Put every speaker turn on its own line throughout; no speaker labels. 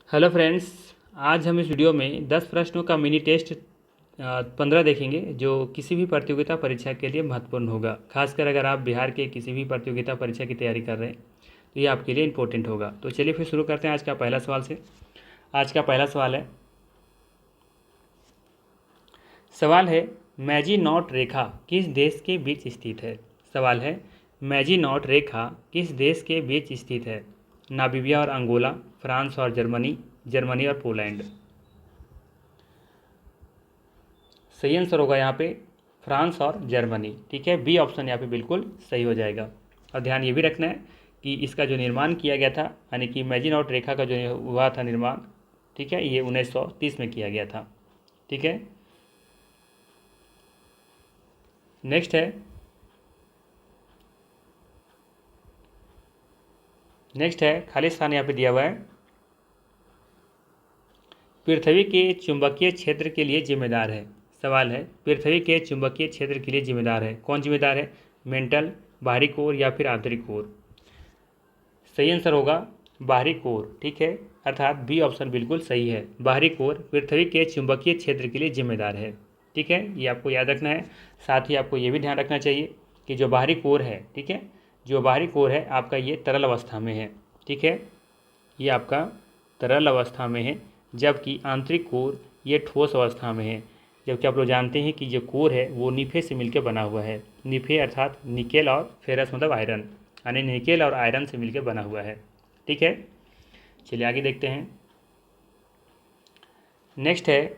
Hello friends, आज हम इस वीडियो में 10 प्रश्नों का मिनी टेस्ट 15 देखेंगे जो किसी भी प्रतियोगिता परीक्षा के लिए महत्वपूर्ण होगा। खासकर अगर आप बिहार के किसी भी प्रतियोगिता परीक्षा की तैयारी कर रहे हैं तो ये आपके लिए इम्पोर्टेंट होगा। तो चलिए फिर शुरू करते हैं आज का पहला सवाल से। आज का पहला सवाल है मैजीनॉट रेखा किस देश के बीच स्थित है। सवाल है मैजीनॉट रेखा किस देश के बीच स्थित है। नामीबिया और अंगोला, फ्रांस और जर्मनी, जर्मनी और पोलैंड। सही आंसर होगा यहाँ पे फ्रांस और जर्मनी। ठीक है, बी ऑप्शन यहाँ पे बिल्कुल सही हो जाएगा। और ध्यान ये भी रखना है कि इसका जो निर्माण किया गया था, यानी कि मैजीनॉट रेखा का जो हुआ था निर्माण, ठीक है, ये 1930 में किया गया था। ठीक है, नेक्स्ट है खाली स्थान यहाँ पे दिया हुआ है। पृथ्वी के चुंबकीय क्षेत्र के लिए जिम्मेदार है। सवाल है पृथ्वी के चुंबकीय क्षेत्र के लिए जिम्मेदार है, कौन जिम्मेदार है। मेंटल, बाहरी कोर या फिर आंतरिक कोर। सही आंसर होगा बाहरी कोर। ठीक है, अर्थात बी ऑप्शन बिल्कुल सही है। बाहरी कोर पृथ्वी के चुंबकीय क्षेत्र के लिए जिम्मेदार है। ठीक है, ये आपको याद रखना है। साथ ही आपको ये भी ध्यान रखना चाहिए कि जो बाहरी कोर है, ठीक है, जो बाहरी कोर है आपका ये तरल अवस्था में है। ठीक है, ये आपका तरल अवस्था में है, जबकि आंतरिक कोर ये ठोस अवस्था में है। जबकि आप लोग जानते हैं कि जो कोर है वो निफे से मिलकर बना हुआ है। निफे अर्थात निकेल और फेरस मतलब आयरन, यानी निकेल और आयरन से मिलकर बना हुआ है। ठीक है, चलिए आगे देखते हैं। नेक्स्ट है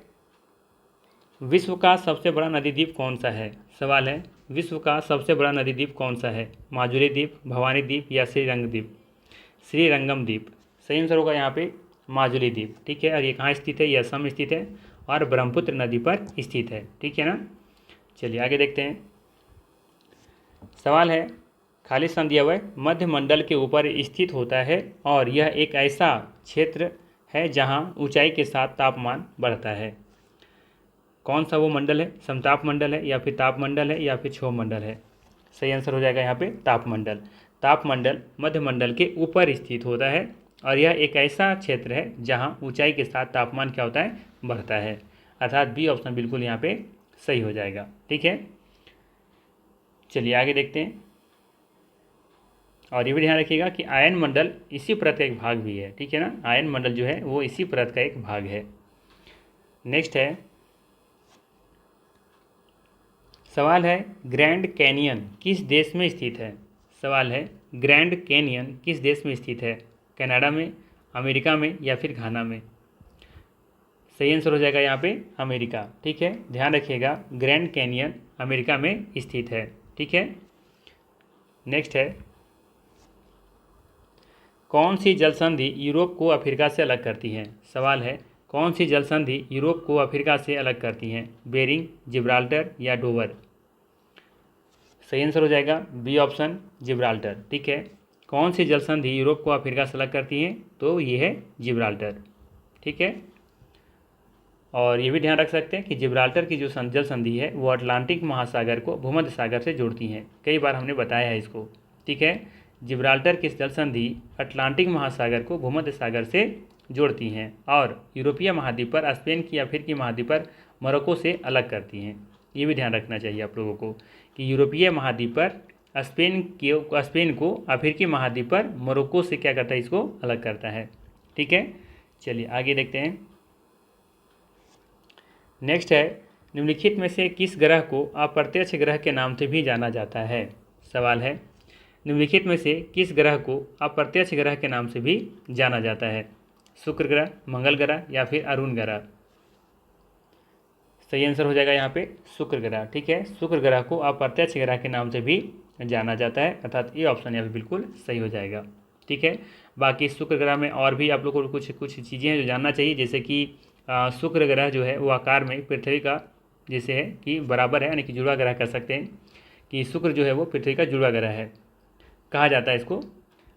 विश्व का सबसे बड़ा नदी द्वीप कौन सा है। सवाल है विश्व का सबसे बड़ा नदी द्वीप कौन सा है। माजुली द्वीप, भवानी द्वीप या श्रीरंग द्वीप। श्रीरंगम द्वीप। सही आंसर होगा यहाँ पे माजुली द्वीप। ठीक है, और ये कहाँ स्थित है, ये असम स्थित है और ब्रह्मपुत्र नदी पर स्थित है। ठीक है ना, चलिए आगे देखते हैं। सवाल है खाली स्थान दिया हुआ है मध्य मंडल के ऊपर स्थित होता है और यह एक ऐसा क्षेत्र है जहाँ ऊंचाई के साथ तापमान बढ़ता है। कौन सा वो मंडल है, समताप मंडल है या फिर ताप मंडल है या फिर क्षोभ मंडल है। सही आंसर हो जाएगा यहाँ पे ताप मंडल। ताप मंडल मध्य मंडल के ऊपर स्थित होता है और यह एक ऐसा क्षेत्र है जहाँ ऊंचाई के साथ तापमान क्या होता है, बढ़ता है। अर्थात बी ऑप्शन बिल्कुल यहाँ पे सही हो जाएगा। ठीक है, चलिए आगे देखते हैं। और ये भी ध्यान रखिएगा कि आयन मंडल इसी परत का एक भाग भी है। ठीक है ना, आयन मंडल जो है वो इसी परत का एक भाग है। नेक्स्ट है सवाल है ग्रैंड कैनियन किस देश में स्थित है। सवाल है ग्रैंड कैनियन किस देश में स्थित है। कनाडा में, अमेरिका में या फिर घाना में। सही आंसर हो जाएगा यहाँ पे अमेरिका। ठीक है, ध्यान रखिएगा ग्रैंड कैनियन अमेरिका में स्थित है। ठीक है, नेक्स्ट है कौन सी जल संधि यूरोप को अफ्रीका से अलग करती है। सवाल है कौन सी जल संधि यूरोप को अफ्रीका से अलग करती हैं। बेरिंग, जिब्राल्टर या डोवर। सही आंसर हो जाएगा बी ऑप्शन जिब्राल्टर। ठीक है, कौन सी जल संधि यूरोप को अफ्रीका से अलग करती हैं, तो ये है जिब्राल्टर। ठीक है, और ये भी ध्यान रख सकते हैं कि जिब्राल्टर की जो जल संधि है वो अटलांटिक महासागर को भूमध्य सागर से जोड़ती हैं। कई बार हमने बताया है इसको। ठीक है, जिब्राल्टर की जल संधि अटलांटिक महासागर को भूमध्य सागर से जोड़ती हैं और यूरोपीय महाद्वीप पर स्पेन की अफ्रीकी महाद्वीप पर मोरक्को से अलग करती हैं। ये भी ध्यान रखना चाहिए आप लोगों को कि यूरोपीय महाद्वीप पर स्पेन को अफ्रीकी महाद्वीप पर मोरक्को से क्या करता है, इसको अलग करता है। ठीक है, चलिए आगे देखते हैं। नेक्स्ट है निम्नलिखित में से किस ग्रह को अप्रत्यक्ष ग्रह के नाम से भी जाना जाता है। सवाल है निम्नलिखित में से किस ग्रह को अप्रत्यक्ष ग्रह के नाम से भी जाना जाता है। शुक्र ग्रह, मंगल ग्रह या फिर अरुण ग्रह। सही आंसर हो जाएगा यहाँ पे शुक्र ग्रह। ठीक है, शुक्र ग्रह को अप्रत्यक्ष ग्रह के नाम से भी जाना जाता है, अर्थात ये ऑप्शन यहाँ पे बिल्कुल सही हो जाएगा। ठीक है, बाकी शुक्र ग्रह में और भी आप लोग को कुछ कुछ चीज़ें हैं जो जानना चाहिए, जैसे कि शुक्र ग्रह जो है वो आकार में पृथ्वी का जैसे है कि बराबर है, यानी कि जुड़वा ग्रह कह सकते हैं कि शुक्र जो है वो पृथ्वी का जुड़वा ग्रह है, कहा जाता है इसको।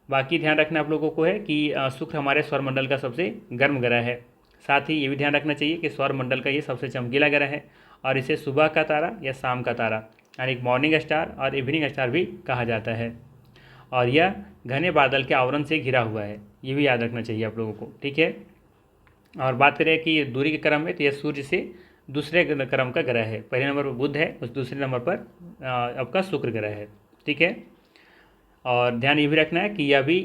बाकी ध्यान रखना आप लोगों को है कि शुक्र हमारे सौरमंडल का सबसे गर्म ग्रह है। साथ ही ये भी ध्यान रखना चाहिए कि सौरमंडल का ये सबसे चमकीला ग्रह है और इसे सुबह का तारा या शाम का तारा यानी मॉर्निंग स्टार और इवनिंग स्टार भी कहा जाता है। और यह घने बादल के आवरण से घिरा हुआ है, ये भी याद रखना चाहिए आप लोगों को। ठीक है, और बात करें कि दूरी के क्रम में, तो यह सूर्य से दूसरे क्रम का ग्रह है। पहले नंबर पर बुध है, उस दूसरे नंबर पर आपका शुक्र ग्रह है। ठीक है, और ध्यान ये भी रखना है कि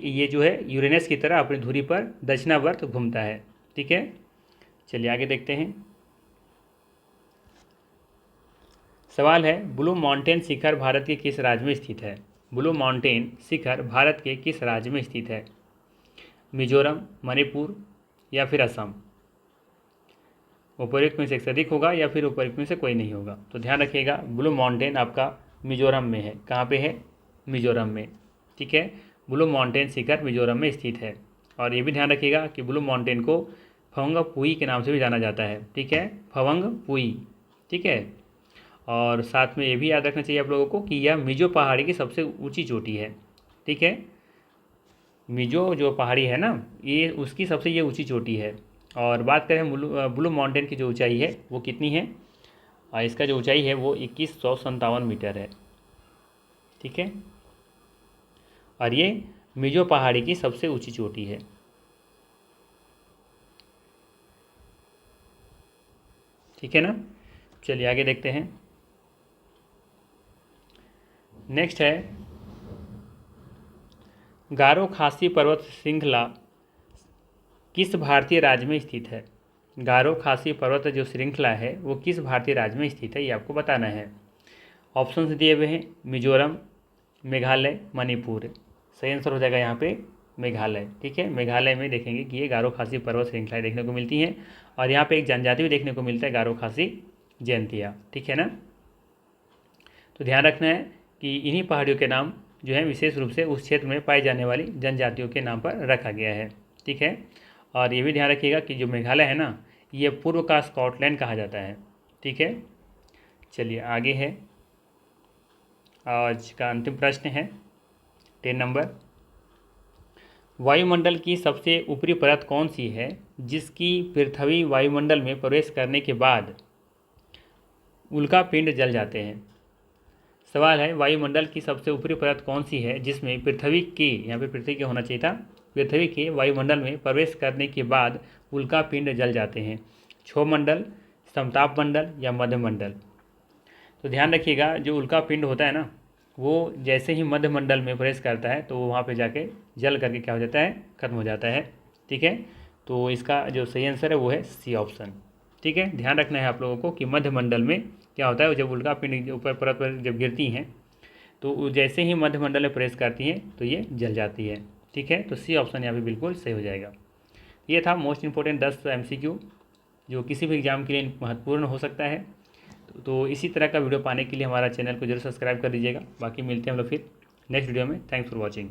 ये जो है यूरेनस की तरह अपनी धुरी पर दक्षिणावर्त घूमता है। ठीक है, चलिए आगे देखते हैं। सवाल है, ब्लू माउंटेन शिखर भारत के किस राज्य में स्थित है? ब्लू माउंटेन शिखर भारत के किस राज्य में स्थित है? मिजोरम, मणिपुर या फिर असम? उपयुक्त में से एक से अधिक होगा या फिर उपयुक्त में से कोई नहीं होगा। तो ध्यान रखिएगा, ब्लू माउंटेन आपका मिजोरम में है। कहाँ पे है? मिजोरम में। ठीक है, ब्लू माउंटेन शिखर मिजोरम में स्थित है। और ये भी ध्यान रखिएगा कि ब्लू माउंटेन को फवंगपुई के नाम से भी जाना जाता है। ठीक है, फवंगपुई। ठीक है, और साथ में ये भी याद रखना चाहिए आप लोगों को कि यह मिजो पहाड़ी की सबसे ऊंची चोटी है। ठीक है, मिजो जो पहाड़ी है ना, ये उसकी सबसे ये ऊंची चोटी है। और बात करें ब्लू माउंटेन की जो ऊंचाई है वो कितनी है? इसका जो ऊंचाई है वो 2157 मीटर है। ठीक है, और ये मिजो पहाड़ी की सबसे ऊंची चोटी है। ठीक है ना, चलिए आगे देखते हैं। नेक्स्ट है, गारो खासी पर्वत श्रृंखला किस भारतीय राज्य में स्थित है? गारो खासी पर्वत जो श्रृंखला है वो किस भारतीय राज्य में स्थित है, ये आपको बताना है। ऑप्शंस दिए हुए हैं, मिजोरम, मेघालय, मणिपुर। सही आंसर हो जाएगा यहाँ पे मेघालय। ठीक है, मेघालय में देखेंगे कि ये गारो खासी पर्वत श्रृंखलाएँ देखने को मिलती हैं, और यहाँ पे एक जनजाति भी देखने को मिलता है, गारो खासी जयंतिया। ठीक है ना, तो ध्यान रखना है कि इन्हीं पहाड़ियों के नाम जो है विशेष रूप से उस क्षेत्र में पाई जाने वाली जनजातियों के नाम पर रखा गया है। ठीक है, और ये भी ध्यान रखिएगा कि जो मेघालय है ना, ये पूर्व का स्कॉटलैंड कहा जाता है। ठीक है, चलिए आगे है। आज का अंतिम प्रश्न है 10 नंबर। वायुमंडल की सबसे ऊपरी परत कौन सी है जिसकी पृथ्वी वायुमंडल में प्रवेश करने के बाद उल्का पिंड जल जाते हैं? सवाल है, वायुमंडल की सबसे ऊपरी परत कौन सी है जिसमें पृथ्वी के, यहाँ पे पृथ्वी के होना चाहिए था, पृथ्वी के वायुमंडल में प्रवेश करने के बाद उल्का पिंड जल जाते हैं? क्षोभमंडल, समताप मंडल या मध्यमंडल? तो ध्यान रखिएगा, जो उल्का पिंड होता है ना, वो जैसे ही मध्यमंडल में प्रवेश करता है तो वो वहाँ पे जाके जल करके क्या हो जाता है? खत्म हो जाता है। ठीक है, तो इसका जो सही आंसर है वो है सी ऑप्शन। ठीक है, ध्यान रखना है आप लोगों को कि मध्यमंडल में क्या होता है, जब उल्का पिंड ऊपर परत पर जब गिरती हैं तो जैसे ही मध्यमंडल में प्रवेश करती हैं तो ये जल जाती है। ठीक है, तो सी ऑप्शन यहाँ पे बिल्कुल सही हो जाएगा। ये था मोस्ट इंपॉर्टेंट 10 MCQ जो किसी भी एग्जाम के लिए महत्वपूर्ण हो सकता है। तो इसी तरह का वीडियो पाने के लिए हमारा चैनल को जरूर सब्सक्राइब कर दीजिएगा। बाकी मिलते हैं हम लोग फिर नेक्स्ट वीडियो में। Thanks for watching.